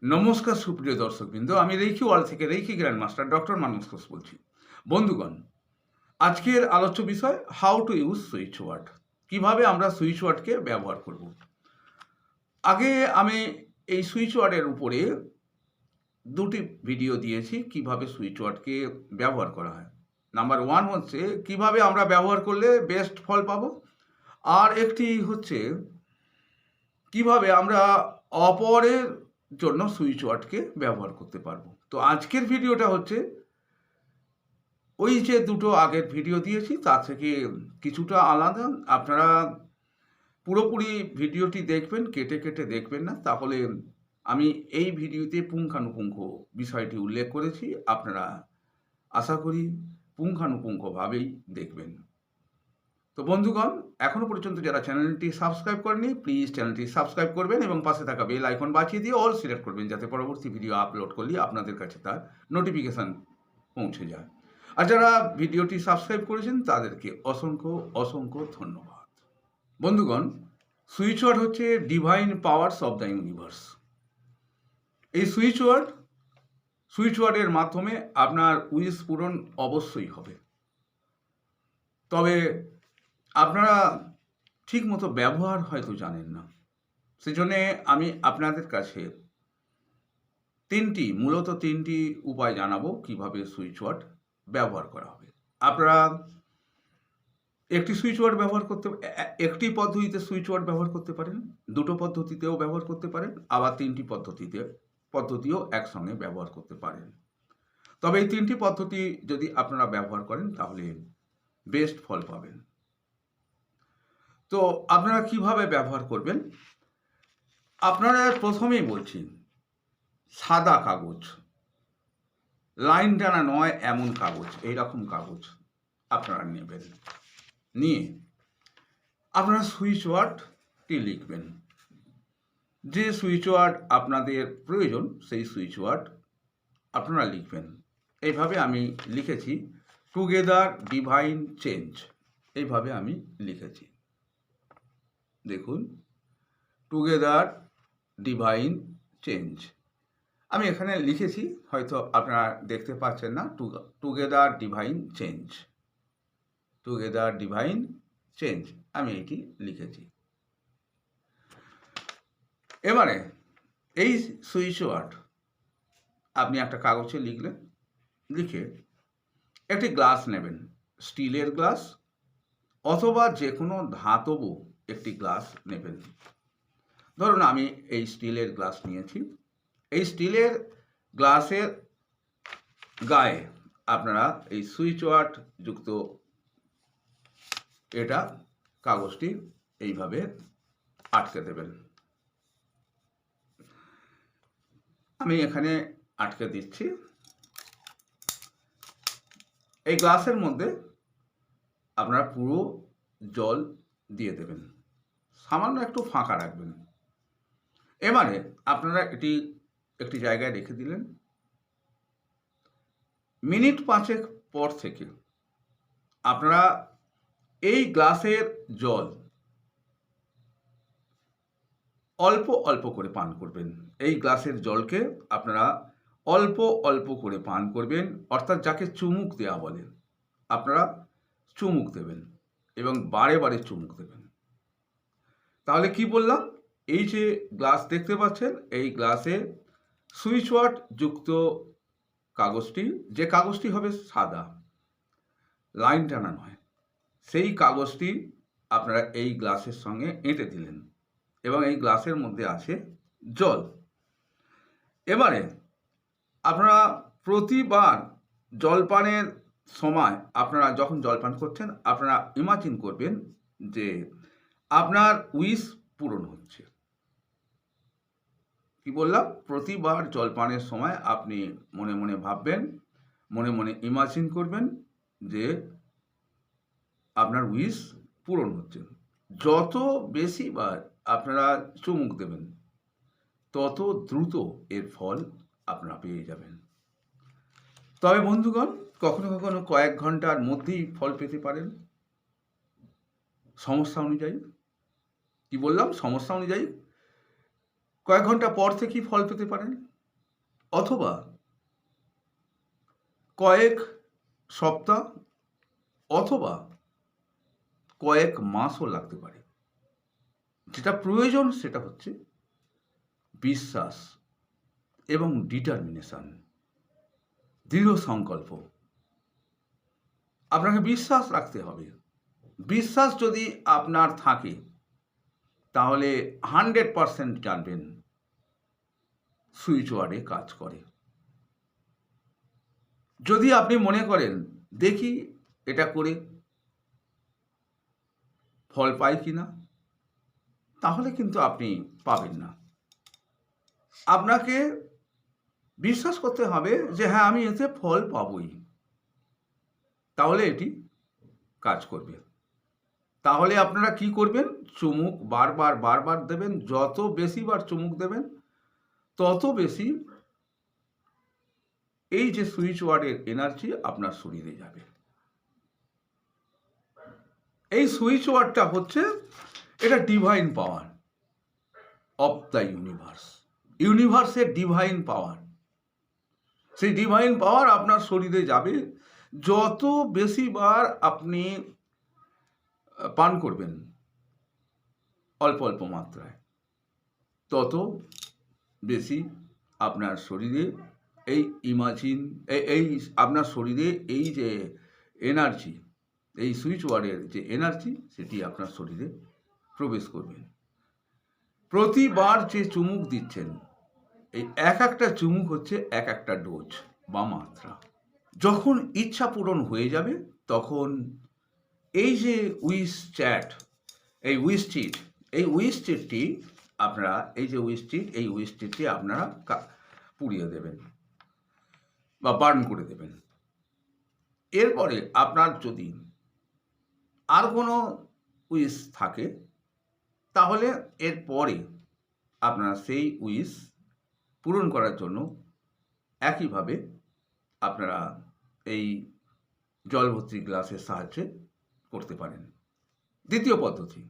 নমস্কার সুপ্রিয় দর্শকবৃন্দ, আমি রেইকি ওয়ার্ল্ড থেকে reiki grandmaster doctor Manas Ghosh বলছি। বন্ধুগণ, আজকের আলোচ্য বিষয় how to use switch word. কীভাবে আমরা সুইচ ওয়ার্ডকে ব্যবহার করব। আগে আমি এই সুইচ ওয়ার্ডের উপরে দুটি ভিডিও দিয়েছি কিভাবে সুইচ ওয়ার্ডকে ব্যবহার করা হয়। নাম্বার 1 হচ্ছে কিভাবে আমরা ব্যবহার করলে বেস্ট ফল পাবো, আর একটি হচ্ছে কিভাবে আমরা অপরের জন্য সুইচ ওয়ার্ডকে ব্যবহার করতে পারবো। তো আজকের ভিডিওটা হচ্ছে ওই যে দুটো আগের ভিডিও দিয়েছি তার থেকে কিছুটা আলাদা। আপনারা পুরোপুরি ভিডিওটি দেখবেন, কেটে কেটে দেখবেন না, তাহলে আমি এই ভিডিওতে পুঙ্খানুপুঙ্খ বিষয়টি উল্লেখ করেছি, আপনারা আশা করি পুঙ্খানুপুঙ্খভাবেই দেখবেন। তো বন্ধুগণ, এখনও পর্যন্ত যারা চ্যানেলটি সাবস্ক্রাইব করেনি প্লিজ চ্যানেলটি সাবস্ক্রাইব করবেন এবং পাশে থাকা বেল আইকন বাজিয়ে দিয়ে অল সিলেক্ট করবেন, যাতে পরবর্তী ভিডিও আপলোড করলে আপনাদের কাছে তার নোটিফিকেশান পৌঁছে যায়। আর যারা ভিডিওটি সাবস্ক্রাইব করেছেন তাদেরকে অসংখ্য অসংখ্য ধন্যবাদ। বন্ধুগণ, সুইচ ওয়ার্ড হচ্ছে divine powers of the universe. এই সুইচ ওয়ার্ডের মাধ্যমে আপনার উইশ পূরণ অবশ্যই হবে, তবে আপনারা ঠিকমতো ব্যবহার হয়তো জানেন না। সেজন্যে আমি আপনাদের কাছে মূলত তিনটি উপায় জানাবো কিভাবে সুইচ ওয়ার্ড ব্যবহার করা হবে। আপনারা একটি সুইচ ওয়ার্ড ব্যবহার করতে, একটি পদ্ধতিতে সুইচ ওয়ার্ড ব্যবহার করতে পারেন, দুটো পদ্ধতিতেও ব্যবহার করতে পারেন, আবার তিনটি পদ্ধতিও একসঙ্গে ব্যবহার করতে পারেন। তবে এই তিনটি পদ্ধতি যদি আপনারা ব্যবহার করেন তাহলে বেস্ট ফল পাবেন। তো আপনারা কিভাবে ব্যবহার করবেন, আপনারা প্রথমেই বলছি সাদা কাগজ, লাইন টানা নয় এমন কাগজ, এইরকম কাগজ আপনারা নেবেন। নিয়ে আপনারা সুইচ ওয়ার্ডটি লিখবেন। যে সুইচ ওয়ার্ড আপনাদের প্রয়োজন সেই সুইচ ওয়ার্ড আপনারা লিখবেন। এইভাবে আমি লিখেছি টুগেদার ডিভাইন চেঞ্জ, এইভাবে আমি লিখেছি। দেখুন, টুগেদার ডিভাইন চেঞ্জ আমি এখানে লিখেছি, হয়তো আপনারা দেখতে পাচ্ছেন না। Together divine change, together divine change আমি এটি লিখেছি। এবারে এই সুইচ ওয়ার্ড আপনি একটা কাগজে লিখলেন, লিখে একটি গ্লাস নেবেন, স্টিলের গ্লাস অথবা যে কোনো ধাতব একটি গ্লাস নেবেন। ধরুন আমি এই স্টিলের গ্লাস নিয়েছি। এই স্টিলের গ্লাসের গায়ে আপনারা এই সুইচ ওয়ার্ড যুক্ত এটা কাগজটি এইভাবে আটকে দেবেন। আমি এখানে আটকে দিচ্ছি। এই গ্লাসের মধ্যে আপনারা পুরো জল দিয়ে দেবেন, সামান্য একটু ফাঁকা রাখবেন। এবারে আপনারা এটি একটি জায়গায় রেখে দিলেন। মিনিট 5 পর থেকে আপনারা এই গ্লাসের জল অল্প অল্প করে পান করবেন। এই গ্লাসের জলকে আপনারা অল্প অল্প করে পান করবেন, অর্থাৎ যাকে চুমুক দেওয়া বলে, আপনারা চুমুক দেবেন এবং বারে বারে চুমুক দেবেন। তাহলে কি বললাম, এই যে গ্লাস দেখতে পাচ্ছেন, এই গ্লাসে সুইচ ওয়ার্ড যুক্ত কাগজটি, যে কাগজটি হবে সাদা, লাইন টানা নয়, সেই কাগজটি আপনারা এই গ্লাসের সঙ্গে এঁটে দিলেন এবং এই গ্লাসের মধ্যে আছে জল। এবারে আপনারা প্রতিবার জলপানের সময়, আপনারা যখন জলপান করছেন, আপনারা ইমাজিন করবেন যে আপনার উইশ পূরণ হচ্ছে। কি বললাম, প্রতিবার জলপানের সময় আপনি মনে মনে ভাববেন, মনে মনে ইমাজিন করবেন যে আপনার উইশ পূরণ হচ্ছে। যত বেশি বার আপনারা চুমুক দেবেন তত দ্রুত এর ফল আপনারা পেয়ে যাবেন। তবে বন্ধুগণ, কখনো কখনো কয়েক ঘন্টার মধ্যেই ফল পেতে পারেন, সমস্যা অনুযায়ী। কি বললাম, সমস্যা অনুযায়ী কয়েক ঘন্টা পর থেকেই ফল পেতে পারেন, অথবা কয়েক সপ্তাহ অথবা কয়েক মাসও লাগতে পারে। যেটা প্রয়োজন সেটা হচ্ছে বিশ্বাস এবং ডিটারমিনেশন, দৃঢ় সংকল্প। আপনাকে বিশ্বাস রাখতে হবে। বিশ্বাস যদি আপনার থাকে তাহলে 100% জানবেন সুইচওয়ার্ডে কাজ করে। যদি আপনি মনে করেন দেখি এটা করে ফল পাই কিনা, তাহলে কিন্তু আপনি পাবেন না। আপনাকে বিশ্বাস করতে হবে যে হ্যাঁ, আমি এতে ফল পাবই, তাহলে এটি কাজ করবে। তাহলে আপনারা কি করবেন? চুমুক বারবার বারবার দেবেন। যত বেশি বার চুমুক দেবেন তত বেশি এই যে সুইচ ওয়ার্ডের এনার্জি আপনার শরীরে যাবে। এই সুইচ ওয়ার্ডটা হচ্ছে এটা divine power of the universe, ইউনিভার্সের ডিভাইন পাওয়ার। সেই ডিভাইন পাওয়ার আপনার শরীরে যাবে। যত বেশি বার আপনি পান করবেন অল্প অল্প মাত্রায়, তত বেশি আপনার শরীরে এই এই আপনার শরীরে এই যে এনার্জি, এই সুইচ ওয়ার্ডের যে এনার্জি, সেটি আপনার শরীরে প্রবেশ করবে। প্রতিবার যে চুমুক দিচ্ছেন, এই এক একটা চুমুক হচ্ছে এক একটা ডোজ বা মাত্রা। যখন ইচ্ছা পূরণ হয়ে যাবে তখন এই যে উইশ চ্যাট, এই উইশ চিট, এই উইশ চিটটি আপনারা এই উইশ চিটটি আপনারা পুড়িয়ে দেবেন বা বার্ন করে দেবেন। এরপরে আপনার যদি আর কোনো উইশ থাকে তাহলে এরপরে আপনারা সেই উইশ পূরণ করার জন্য একইভাবে আপনারা এই জল ভর্তি গ্লাসের সাহায্যে করতে পারেন। দ্বিতীয় পদ্ধতি,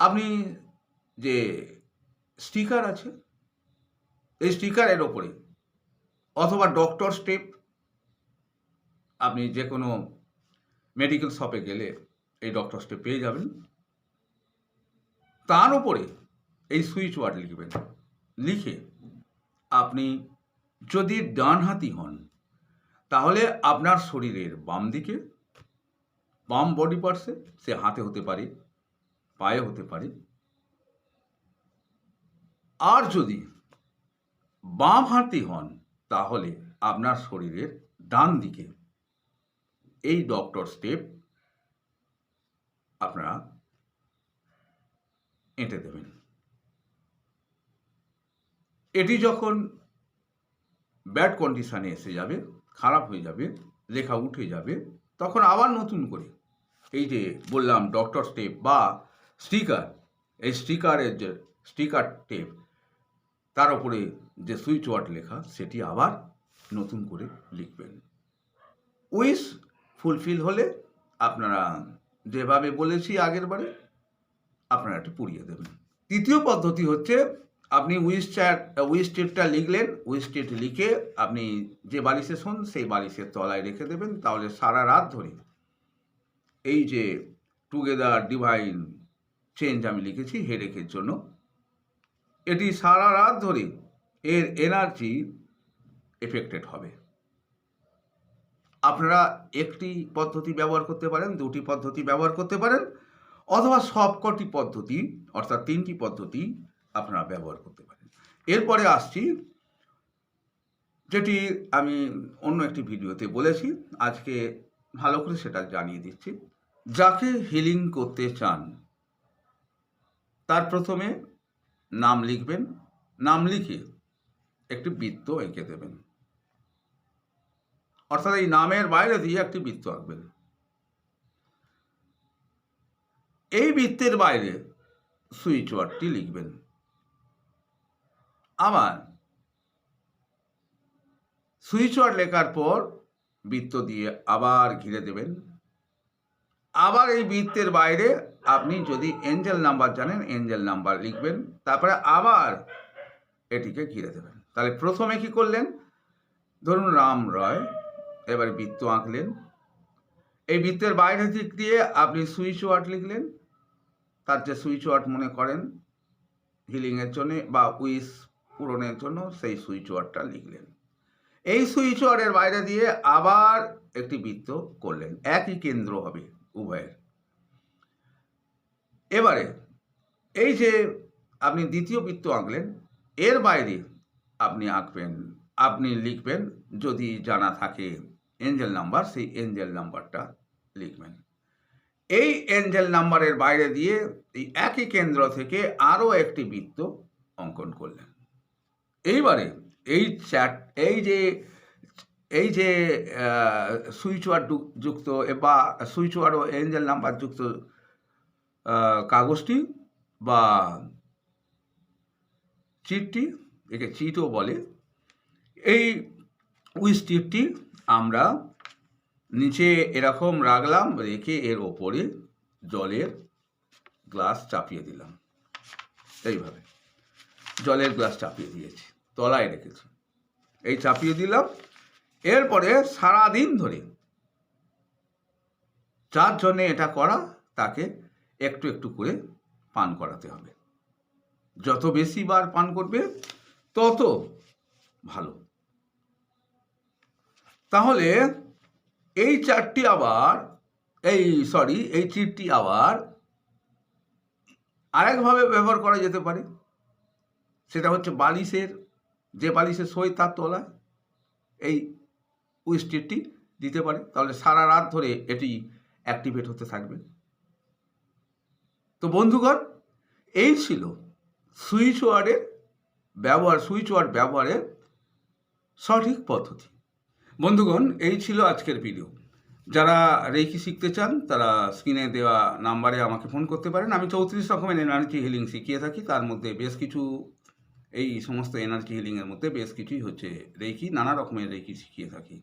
আপনি যে স্টিকার আছে, এই স্টিকারের ওপরে অথবা ডক্টর স্টেপ, আপনি যে কোনো মেডিকেল শপে গেলে এই ডক্টর স্টেপ পেয়ে যাবেন, তার উপরে এই সুইচ ওয়ার্ড লিখবেন। লিখে আপনি যদি ডানহাতি হন তাহলে আপনার শরীরের বাম দিকে, বাম বডি পার্টসে, সে হাতে হতে পারে, পায়ে হতে পারে, আর যদি বাম হাতি হন তাহলে আপনার শরীরের ডান দিকে এই ডক্টর স্টেপ আপনারা এঁটে দেবেন। এটি যখন ব্যাড কন্ডিশনে এসে যাবে, খারাপ হয়ে যাবে, লেখা উঠে যাবে, তখন আবার নতুন করে এই যে বললাম ডক্টর স্টেপ বা স্টিকার, এই স্টিকারের যে স্টিকার টেপ, তার উপরে যে সুইচ ওয়ার্ড লেখা, সেটি আবার নতুন করে লিখবেন। উইশ ফুলফিল হলে আপনারা যেভাবে বলেছি আগের বারে, আপনারা এটি পুড়িয়ে দেবেন। তৃতীয় পদ্ধতি হচ্ছে আপনি উইশ টেপটা লিখলেন, উইশ টেপ লিখে আপনি যে বালিশে শোন সেই বালিশের তলায় রেখে দেবেন। তাহলে সারা রাত ধরে এই যে টুগেদার ডিভাইন চেঞ্জ আমি লিখেছি হেডেকের জন্য, এটি সারা রাত ধরে এর এনার্জি এফেক্টেড হবে। আপনারা একটি পদ্ধতি ব্যবহার করতে পারেন, দুটি পদ্ধতি ব্যবহার করতে পারেন, অথবা সবকটি পদ্ধতি অর্থাৎ 3টি পদ্ধতি আপনারা ব্যবহার করতে পারেন। এরপরে আসছি যেটি আমি অন্য একটি ভিডিওতে বলেছি, আজকে ভালো করে সেটা জানিয়ে দিচ্ছি। যাকে হিলিং করতে চান তার প্রথমে নাম লিখবেন। নাম লিখে একটি বৃত্ত এঁকে দেবেন, অর্থাৎ এই নামের বাইরে দিয়ে একটি বৃত্ত আঁকবেন। এই বৃত্তের বাইরে সুইচ ওয়ার্ডটি লিখবেন। আবার সুইচ ওয়ার্ড লেখার পর বৃত্ত দিয়ে আবার ঘিরে দেবেন। আবার এই বৃত্তের বাইরে আপনি যদি এঞ্জেল নাম্বার জানেন, এঞ্জেল নাম্বার লিখবেন। তারপরে আবার এটিকে ঘিরে দেবেন। তাহলে প্রথমে কি করলেন, ধরুন রাম রয়, এবারে বৃত্ত আঁকলেন, এই বৃত্তের বাইরের দিক দিয়ে আপনি সুইচ ওয়ার্ড লিখলেন, তার যে সুইচ ওয়ার্ড মনে করেন হিলিংয়ের জন্য বা উইশ পূরণের জন্য সেই সুইচ ওয়ার্ডটা লিখলেন। এই সুইচ ওয়ার্ডের বাইরে দিয়ে আবার একটি বৃত্ত করলেন, একই কেন্দ্র হবে উভয়ের। এবারে এই যে আপনি দ্বিতীয় বৃত্ত আঁকলেন, এর বাইরে আপনি লিখবেন যদি জানা থাকে এঞ্জেল নাম্বার, সেই এঞ্জেল নাম্বারটা লিখবেন। এই এঞ্জেল নাম্বারের বাইরে দিয়ে এই একই কেন্দ্র থেকে আরও একটি বৃত্ত অঙ্কন করলেন। এইবারে এই যে সুইচ ওয়ার্ড যুক্ত বা সুইচ ওয়ার্ড ও এঞ্জেল নাম্বার যুক্ত কাগজটি বা চিটটি, একে চিটও বলে, এই উইশ চিটটি আমরা নিচে এরকম রাখলাম, রেখে এর ওপরে জলের গ্লাস চাপিয়ে দিলাম। এইভাবে জলের গ্লাস চাপিয়ে দিয়েছি, তলায় রেখেছি, এই চাপিয়ে দিলাম। এরপরে সারাদিন ধরে যার জন্যে এটা করা তাকে একটু একটু করে পান করাতে হবে। যত বেশি বার পান করবে তত ভালো। তাহলে এই চিটটি আবার আরেকভাবে ব্যবহার করা যেতে পারে, সেটা হচ্ছে যে বালিশের সই তার তলায় এই উইশ চিটটি দিতে পারে, তাহলে সারা রাত ধরে এটি অ্যাক্টিভেট হতে থাকবে। তো বন্ধুগণ, এই ছিল সুইচ ওয়ার্ড ব্যবহারের সঠিক পদ্ধতি। বন্ধুগণ, এই ছিল আজকের ভিডিও। যারা রেকি শিখতে চান তারা স্ক্রিনে দেওয়া নাম্বারে আমাকে ফোন করতে পারেন। আমি 34 রকমের এনার্জি হিলিং শিখিয়ে থাকি, তার মধ্যে বেশ কিছু, এই সমস্ত এনার্জি হিলিংয়ের মধ্যে বেশ কিছুই হচ্ছে রেকি, নানা রকমের রেকি শিখিয়ে থাকি।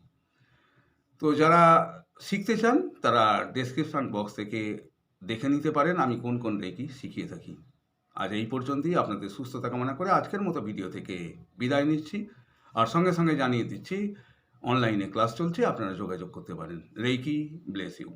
তো যারা শিখতে চান তারা ডেসক্রিপশন বক্স থেকে দেখে নিতে পারেন আমি কোন কোন রেকি শিখিয়ে থাকি। আজ এই পর্যন্তই। আপনাদের সুস্থতা কামনা করে আজকের মতো ভিডিও থেকে বিদায় নিচ্ছি। আর সঙ্গে সঙ্গে জানিয়ে দিচ্ছি অনলাইনে ক্লাস চলছে, আপনারা যোগাযোগ করতে পারেন। Reiki bless you.